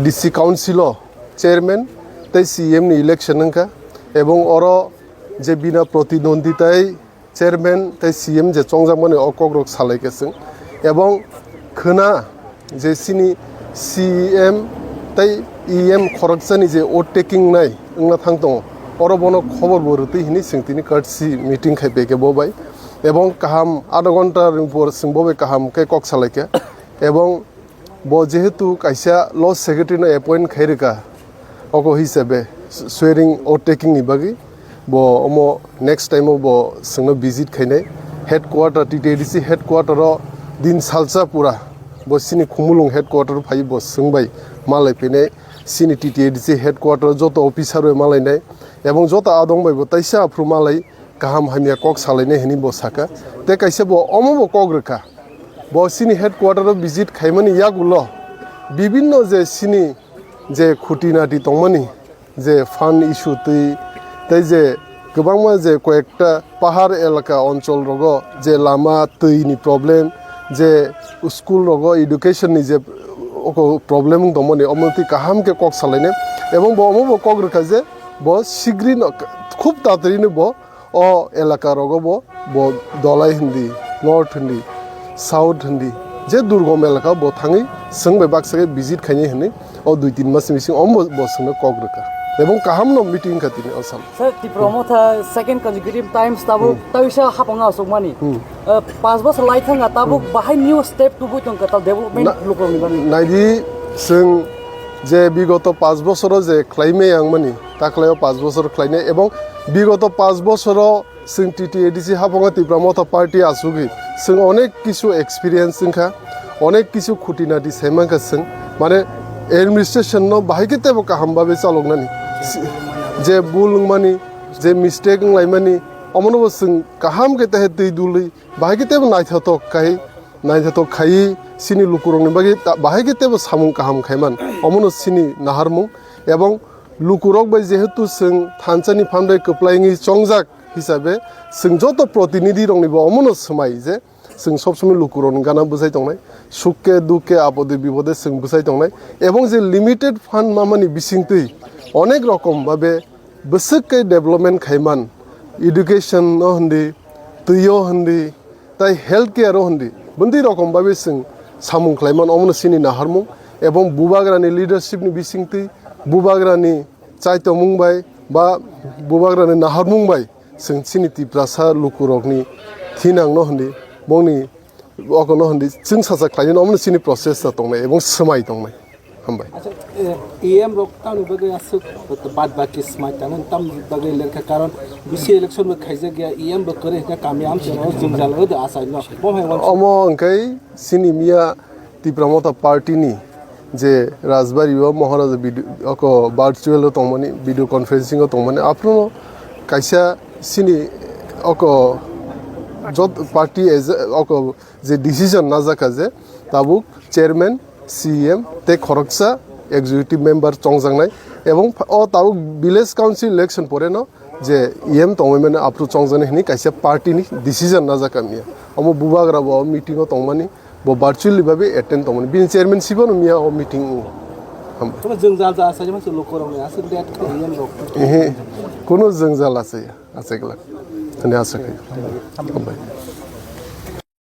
DC council chairman তাই CM নি election নঙ্কা এবং অর যে বিনা প্রতিদ্বন্দ্বিতায় চেয়ারম্যান তাই সিএম যে চংজামানে অকগ্রক সালাইকেছেন এবং खोना যে সিনি সিএম তাই ইএম খরকসানি যে ওট টেকিং নাই ওনা থাং দङ অর বনো খবর বরতে হিনি सिंतिनि काटसि মিটিং খাইবেকে ববাই এবং কাহাম আধা ঘন্টার উপর সিংববে কাহাম কে কক সালাইকে এবং যেহেতু কাইসা লস সেক্রেটারি এপয়েন্ট খাইরেকা অক হিসাবে সুয়ারিং ওট টেকিং নি বাগি অমো নেক্সট টাইম সিংনো ভিজিট খাইনাय हेडक्वार्टर टीटीडीसी हेडक्वार्टर दिन सालसा पूरा सिनी खुमुलुं हेडक्वार्टर फाइ सिंबाय मालाय फैनाय सिनी टीटीडीसी हेडक्वार्टर JOTO अफिसार मालायनाय एवं JOTO आदंबाय तैसा आफ्रु मालाय गाहाम हामिया कक सालायनाय हिनि साका ते काइसे अमबो कग्रखा सिनी हेडक्वार्टर विजिट खाइमानि यागुल विभिन्न जे सिनी जे खुटिनाटी दंमानि जे फान्ड इश्यू तै जे गोबां जे कयेकटा पाहाड़ एलाका अंचल रग जे लामा तैनि प्रब्लेम जे स्कूल रग एडुकेशन नि जे प्रब्लेम दंमानि अमति काहाम के कक सालायने एवं अमबो कग्रखा जे शीघ्र खूब ताड़ाताड़िनो अ एलाका रग दलाई हिंदी नर्थ हिंदी साउथ हिंदी जे दुर्गम एलाका थाङै सोंबाय बाक्साके विजिट खाइने हनै अ 2-3 मास मिसिं अमबो सोंनो कग्रखा এবং কাহাম ন মিটিং খাতিনি আসাম স্যার তি প্রমোটা সেকেন্ড কনজিকিউটিভ টাইমস তাবু তাইসা হাপঙা আসমানি 5 বছর লাইথাঙ্গা তাবু বাহাই নিউ স্টেপ টু বুইতং কাতাল ডেভেলপমেন্ট লুকরनि बानि नायदि जों जे विगत 5 বছর जे ख्लाइमे आंमानि ताख्लायाव 5 বছর ख्लाइने এবং विगत 5 বছর जों टीटीडीसी हापङा ति प्रमोटा पार्टी आसुगि जों अनेक किछु एक्सपीरियंस जोंखा अनेक किछु खुटिनादि सायमांखा जों माने एडमिनिस्ट्रेशन न बाहायके तेबो काहामबाबे चालगनानि जे बुलुंगमानि जे मिस्टेक लाइमानि अमनबो जों काहाम के तहे दै दुलै बाहायके तेबो नायथातो खाइ सिनि लुकुरंनि बागै बाहायके तेबो सामुं काहाम खायमान अमनो सिनि नाहारमुं एवं लुकुरक बाय जेहेतु जों थानसानि फान्दाय कप्लायङि चंजाक हिसाबै जों जत प्रतिनिधि रंनिबो अमनो समाय जे जों सब समय लुकुरन गाना बुझाय दंनाय सुखे दुखे आपदे विपदे जों बुझाय दंनाय एवं जे लिमिटेड फान्ड मामानि बिसिंतै अनेक रकम भाबे बसके डेभलपमेंट खायमान एडुकेशन न हन्दि दैयो हन्दि ताइ हेल्थ केयर हन्दि बन्दी रकम भाबे जों सामुं खायमान अमनो सिनि नाहारमुं एवं बुबाग्रानि लिडारशिपनि बिसिंतै बुबाग्रानि चाइतो मुंबाय बा बुबाग्रानि नाहारमुंबाय जों सिनि तिप्रासा लुकुरकनि थिनां न हन्दि बंनि अकनो हन्दि जों सासा खायनो अमनो सिनि प्रोसेस दंनाय एवं समाय दंनाय हामबाय अच्छा एएम रोकता बगे असुक बाद बाकी स्मार्ट तंगन तम बगे लेखा कारण बीसी इलेक्शन में खाइजे गया एएम ब करे का कामयाब से जुंजाल द आसा न बम है अमो अंकै सिनि मिया तिप्रमोता पार्टी नि जे राजबारियाव महाराजा अक वर्चुअल तंगमनि वीडियो कॉन्फ्रेंसिंग तंगमनि आपनो काइसा सिनि अक जत पार्टी एज अक जे डिसीजन ना जाका जे ताबुक चेयरमैन सीएम ते खरकसा एग्जीक्यूटिव मेंबर चंजांनाय एवं अ ताबुक विलेज काउंसिल इलेक्शन परे न जे एम तंगमनि आपरु चंजाने हिनि काइसा पार्टी नि डिसीजन ना जाका मिया अमो बुबाग्रा ब मीटिंग तंगमनि ब वर्चुअली भाबे अटेंड तंगमनि बिन चेयरमैन सिबो न मिया अ मीटिंग हम तो जोंजाल जा आसा जमा लोकरंनि आसा डेट एएम रोक कोनो जोंजाल आसे आसेगला तने आसे